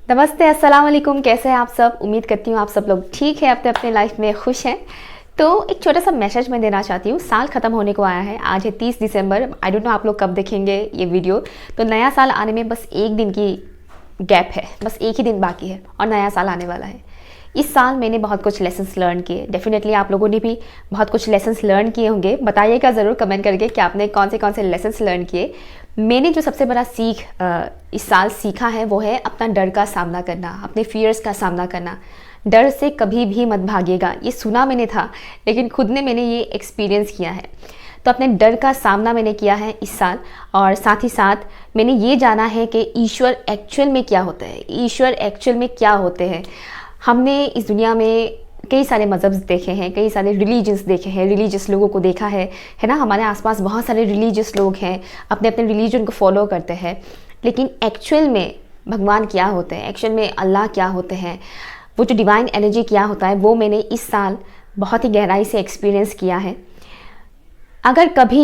नमस्ते, अस्सलाम वालेकुम। कैसे हैं आप सब? उम्मीद करती हूँ आप सब लोग ठीक है, अपने अपने लाइफ में खुश हैं। तो एक छोटा सा मैसेज मैं देना चाहती हूँ। साल ख़त्म होने को आया है, आज है 30 दिसंबर। आई डोंट नो आप लोग कब देखेंगे ये वीडियो। तो नया साल आने में बस एक दिन की गैप है, बस एक ही दिन बाकी है और नया साल आने वाला है। इस साल मैंने बहुत कुछ लेसन्स लर्न किए। डेफिनेटली आप लोगों ने भी बहुत कुछ लेसन्स लर्न किए होंगे। बताइएगा ज़रूर कमेंट करके कि आपने कौन से लेसन्स लर्न किए। मैंने जो सबसे बड़ा सीख इस साल सीखा है वो है अपना डर का सामना करना, अपने फियर्स का सामना करना। डर से कभी भी मत भागिएगा। ये सुना मैंने था, लेकिन खुद ने मैंने ये एक्सपीरियंस किया है। तो अपने डर का सामना मैंने किया है इस साल, और साथ ही साथ मैंने ये जाना है कि ईश्वर एक्चुअल में क्या होता है, ईश्वर एक्चुअल में क्या होते हैं। हमने इस दुनिया में कई सारे मज़हब देखे हैं, कई सारे रिलीजन्स देखे हैं, रिलीजियस लोगों को देखा है ना। हमारे आसपास बहुत सारे रिलीजियस लोग हैं, अपने अपने रिलीजन को फॉलो करते हैं। लेकिन एक्चुअल में भगवान क्या होते हैं, एक्चुअल में अल्लाह क्या होते हैं, वो जो डिवाइन एनर्जी क्या होता है, वो मैंने इस साल बहुत ही गहराई से एक्सपीरियंस किया है। अगर कभी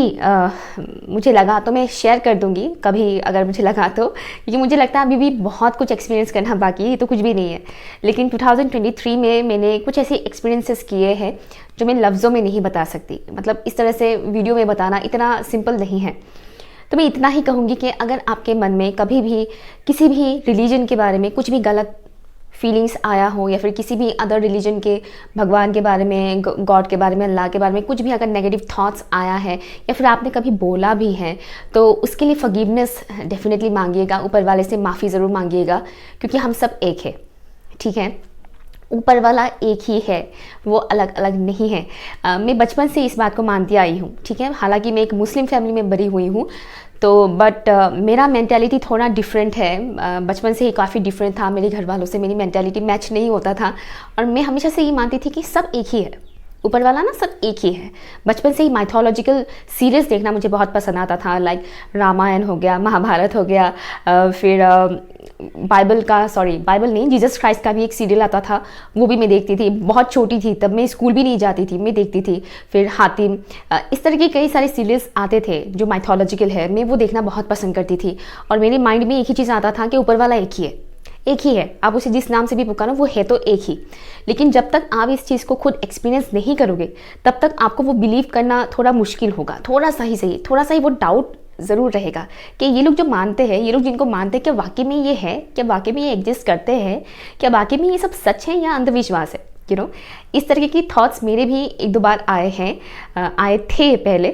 मुझे लगा तो मैं शेयर कर दूंगी, कभी अगर मुझे लगा तो, क्योंकि मुझे लगता है अभी भी बहुत कुछ एक्सपीरियंस करना बाकी है, ये तो कुछ भी नहीं है। लेकिन 2023 में मैंने कुछ ऐसे एक्सपीरियंसेस किए हैं जो मैं लफ्ज़ों में नहीं बता सकती। मतलब इस तरह से वीडियो में बताना इतना सिंपल नहीं है। तो मैं इतना ही कहूँगी कि अगर आपके मन में कभी भी किसी भी रिलीजन के बारे में कुछ भी गलत फीलिंग्स आया हो, या फिर किसी भी अदर रिलीजन के भगवान के बारे में, गॉड के बारे में, अल्लाह के बारे में कुछ भी अगर नेगेटिव थॉट्स आया है, या फिर आपने कभी बोला भी है, तो उसके लिए फॉरगिवनेस डेफिनेटली मांगिएगा, ऊपर वाले से माफ़ी ज़रूर मांगिएगा, क्योंकि हम सब एक है, ठीक है। ऊपर वाला एक ही है, वो अलग अलग नहीं है। मैं बचपन से इस बात को मानती आई हूँ, ठीक है। हालांकि मैं एक मुस्लिम फैमिली में बड़ी हुई हूँ, तो बट मेरा मेंटालिटी थोड़ा डिफरेंट है। बचपन से ही काफ़ी डिफरेंट था। मेरे घर वालों से मेरी मेंटालिटी मैच नहीं होता था, और मैं हमेशा से ये मानती थी कि सब एक ही है, ऊपर वाला ना सब एक ही है। बचपन से ही माइथोलॉजिकल सीरीज़ देखना मुझे बहुत पसंद आता था, लाइक रामायण हो गया, महाभारत हो गया, फिर बाइबल नहीं, जीसस क्राइस्ट का भी एक सीरियल आता था, वो भी मैं देखती थी। बहुत छोटी थी तब, मैं स्कूल भी नहीं जाती थी, मैं देखती थी। फिर हातिम, इस तरह के कई सारे सीरियल्स आते थे जो माइथोलॉजिकल है, मैं वो देखना बहुत पसंद करती थी। और मेरे माइंड में एक ही चीज़ आता था कि ऊपर वाला एक ही है, एक ही है। आप उसे जिस नाम से भी पुकारो, वो है तो एक ही। लेकिन जब तक आप इस चीज़ को खुद एक्सपीरियंस नहीं करोगे, तब तक आपको वो बिलीव करना थोड़ा मुश्किल होगा। थोड़ा सा ही वो डाउट ज़रूर रहेगा कि ये लोग जो मानते हैं, ये लोग जिनको मानते हैं, क्या वाकई में ये है, क्या वाकई में ये एग्जिस्ट करते हैं, क्या वाकई में ये सब सच है या अंधविश्वास है। इस तरीके की थॉट्स मेरे भी एक दो बार आए थे पहले,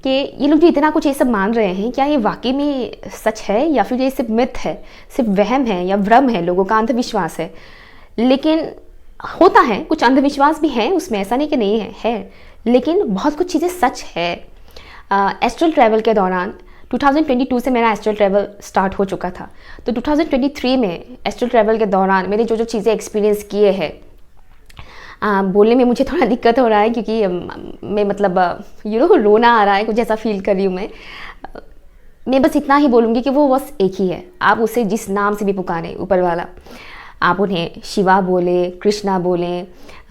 कि ये लोग जो इतना कुछ ये सब मान रहे हैं, क्या ये वाकई में सच है, या फिर ये सिर्फ मिथ है, सिर्फ वहम है, या भ्रम है, लोगों का अंधविश्वास है। लेकिन होता है, कुछ अंधविश्वास भी है उसमें, ऐसा नहीं कि नहीं है, लेकिन बहुत कुछ चीज़ें सच है। एस्ट्रल ट्रैवल के दौरान 2022 से मेरा एस्ट्रल ट्रैवल स्टार्ट हो चुका था। तो 2023 में एस्ट्रल ट्रैवल के दौरान मैंने जो चीज़ें एक्सपीरियंस किए हैं, बोलने में मुझे थोड़ा दिक्कत हो रहा है, क्योंकि मैं मतलब रोना आ रहा है, कुछ ऐसा फील कर रही हूँ मैं बस इतना ही बोलूँगी कि वो बस एक ही है। आप उसे जिस नाम से भी पुकारें, ऊपर वाला, आप उन्हें शिवा बोले, कृष्णा बोले,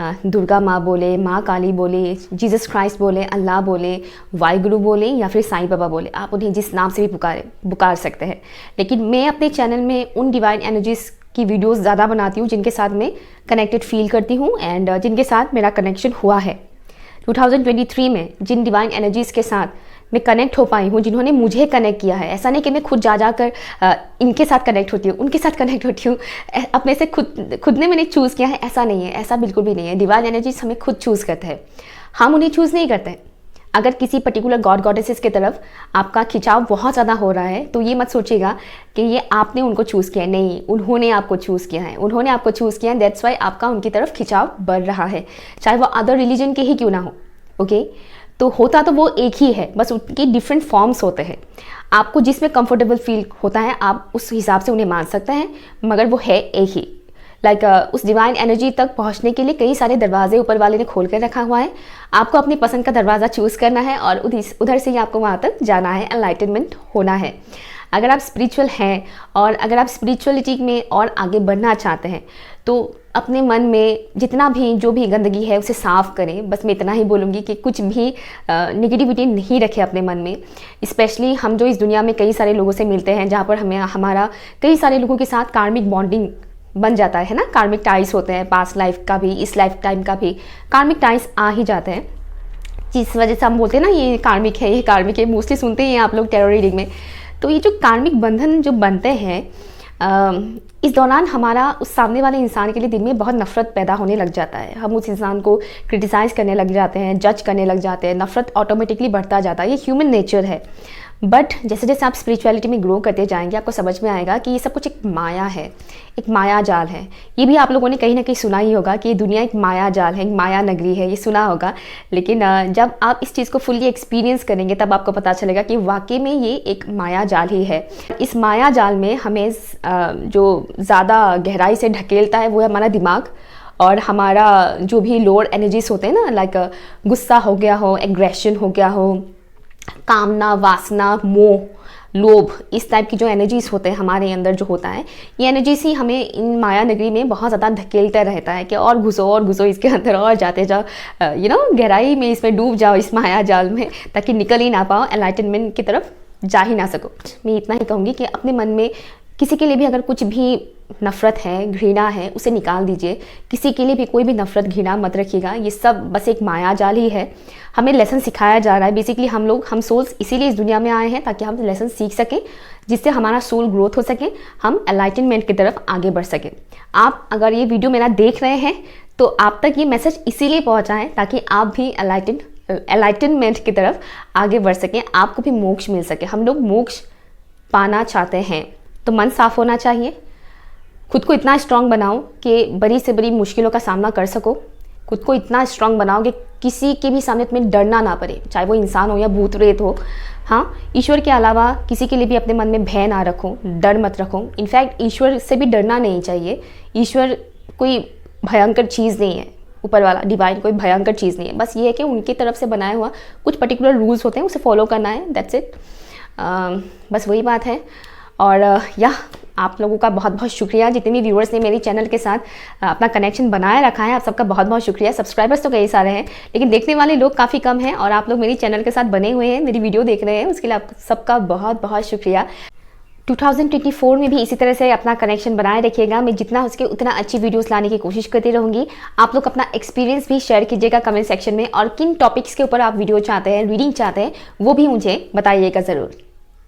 दुर्गा माँ बोले, माँ काली बोले, जीसस क्राइस्ट बोले, अल्लाह बोले, वाहिगुरु बोले, या फिर साईं बाबा बोले, आप उन्हें जिस नाम से भी पुकार सकते हैं। लेकिन मैं अपने चैनल में उन डिवाइन एनर्जीज़ की वीडियोस ज़्यादा बनाती हूँ जिनके साथ मैं कनेक्टेड फील करती हूँ, एंड जिनके साथ मेरा कनेक्शन हुआ है। 2023 में जिन डिवाइन एनर्जीज़ के साथ मैं कनेक्ट हो पाई हूँ, जिन्होंने मुझे कनेक्ट किया है, ऐसा नहीं कि मैं खुद जाकर इनके साथ कनेक्ट होती हूँ, उनके साथ कनेक्ट होती हूँ, अपने से खुद ने मैंने चूज़ किया है, ऐसा नहीं है, ऐसा बिल्कुल भी नहीं है। डिवाइन एनर्जीज हमें खुद चूज़ करते हैं, हम उन्हें चूज़ नहीं करते। अगर किसी पर्टिकुलर गॉड गॉडेसेस की तरफ आपका खिंचाव बहुत ज़्यादा हो रहा है, तो ये मत सोचिएगा कि ये आपने उनको चूज़ किया है, नहीं, उन्होंने आपको चूज़ किया है, उन्होंने आपको चूज़ किया है। दैट्स वाई आपका उनकी तरफ खिंचाव बढ़ रहा है, चाहे वो अदर रिलीजन के ही क्यों ना हो। ओके, तो होता तो वो एक ही है, बस उनके डिफरेंट फॉर्म्स होते हैं। आपको जिसमें कंफर्टेबल फील होता है, आप उस हिसाब से उन्हें मान सकते हैं, मगर वो है एक ही। उस डिवाइन एनर्जी तक पहुंचने के लिए कई सारे दरवाजे ऊपर वाले ने खोल कर रखा हुआ है। आपको अपनी पसंद का दरवाज़ा चूज़ करना है, और उधर से ही आपको वहाँ तक जाना है, एनलाइटनमेंट होना है। अगर आप स्पिरिचुअल हैं, और अगर आप स्पिरिचुअलिटी में और आगे बढ़ना चाहते हैं, तो अपने मन में जितना भी जो भी गंदगी है उसे साफ़ करें। बस मैं इतना ही बोलूँगी कि कुछ भी नेगेटिविटी नहीं रखें अपने मन में। स्पेशली हम जो इस दुनिया में कई सारे लोगों से मिलते हैं, जहाँ पर हमारा कई सारे लोगों के साथ कार्मिक बॉन्डिंग बन जाता है ना, कार्मिक टाइज होते हैं, पास्ट लाइफ का भी इस लाइफ टाइम का भी कार्मिक टाइज आ ही जाते हैं, जिस वजह से हम बोलते हैं ना ये कार्मिक है, ये कार्मिक है, मोस्टली सुनते हैं आप लोग टैरो रीडिंग में। तो ये जो कार्मिक बंधन जो बनते हैं इस दौरान हमारा उस सामने वाले इंसान के लिए दिल में बहुत नफरत पैदा होने लग जाता है, हम उस इंसान को क्रिटिसाइज़ करने लग जाते हैं, जज करने लग जाते हैं, नफरत ऑटोमेटिकली बढ़ता जाता है, ये ह्यूमन नेचर है। बट जैसे जैसे आप स्पिरिचुअलिटी में ग्रो करते जाएंगे आपको समझ में आएगा कि ये सब कुछ एक माया है, एक माया जाल है। ये भी आप लोगों ने कहीं ना कहीं सुना ही होगा कि ये दुनिया एक माया जाल है, एक माया नगरी है, ये सुना होगा। लेकिन जब आप इस चीज़ को फुल्ली एक्सपीरियंस करेंगे तब आपको पता चलेगा कि वाकई में ये एक माया जाल ही है। इस माया जाल में हमें जो ज़्यादा गहराई से ढकेलता है वो है हमारा दिमाग, और हमारा जो भी लोअर एनर्जीज होते हैं ना, लाइक गुस्सा हो गया हो, एग्रेशन हो गया हो, कामना, वासना, मोह, लोभ, इस टाइप की जो एनर्जीज होते हैं हमारे अंदर जो होता है, ये एनर्जीज ही हमें इन माया नगरी में बहुत ज़्यादा धकेलता रहता है कि और घुसो इसके अंदर और जाते जाओ, गहराई में इसमें डूब जाओ इस माया जाल में, ताकि निकल ही ना पाओ, एनलाइटनमेंट की तरफ जा ही ना सको। मैं इतना ही कहूँगी कि अपने मन में किसी के लिए भी अगर कुछ भी नफ़रत है, घृणा है, उसे निकाल दीजिए। किसी के लिए भी कोई भी नफ़रत, घृणा मत रखिएगा, ये सब बस एक माया जाल ही है। हमें लेसन सिखाया जा रहा है, बेसिकली हम सोल्स इसीलिए इस दुनिया में आए हैं ताकि हम लेसन सीख सकें, जिससे हमारा सोल ग्रोथ हो सके, हम एनलाइटनमेंट की तरफ आगे बढ़ सकें। आप अगर ये वीडियो मेरा देख रहे हैं तो आप तक ये मैसेज इसीलिए पहुँचा है ताकि आप भी एनलाइटनमेंट की तरफ आगे बढ़ सकें, आपको भी मोक्ष मिल सके। हम लोग मोक्ष पाना चाहते हैं तो मन साफ होना चाहिए, खुद को इतना स्ट्रांग बनाओ कि बड़ी से बड़ी मुश्किलों का सामना कर सको, खुद को इतना स्ट्रांग बनाओ कि किसी के भी सामने तुम्हें डरना ना पड़े, चाहे वो इंसान हो या भूत प्रेत हो। हाँ, ईश्वर के अलावा किसी के लिए भी अपने मन में भय ना रखो, डर मत रखो। इनफैक्ट ईश्वर से भी डरना नहीं चाहिए, ईश्वर कोई भयंकर चीज़ नहीं है, ऊपर वाला डिवाइन कोई भयंकर चीज़ नहीं है, बस ये है कि उनकी तरफ से बनाया हुआ कुछ पर्टिकुलर रूल्स होते हैं, उसे फॉलो करना है, दैट्स इट। बस वही बात है। और आप लोगों का बहुत बहुत शुक्रिया, जितने भी व्यूअर्स ने मेरे चैनल के साथ अपना कनेक्शन बनाए रखा है, आप सबका बहुत बहुत शुक्रिया। सब्सक्राइबर्स तो कई सारे हैं लेकिन देखने वाले लोग काफ़ी कम हैं, और आप लोग मेरी चैनल के साथ बने हुए हैं, मेरी वीडियो देख रहे हैं, उसके लिए आप सबका बहुत बहुत शुक्रिया। 2024 में भी इसी तरह से अपना कनेक्शन बनाए रखिएगा। मैं जितना हो सके उतना अच्छी वीडियोस लाने की कोशिश करती रहूँगी। आप लोग अपना एक्सपीरियंस भी शेयर कीजिएगा कमेंट सेक्शन में, और किन टॉपिक्स के ऊपर आप वीडियो चाहते हैं, रीडिंग चाहते हैं, वो भी मुझे बताइएगा ज़रूर।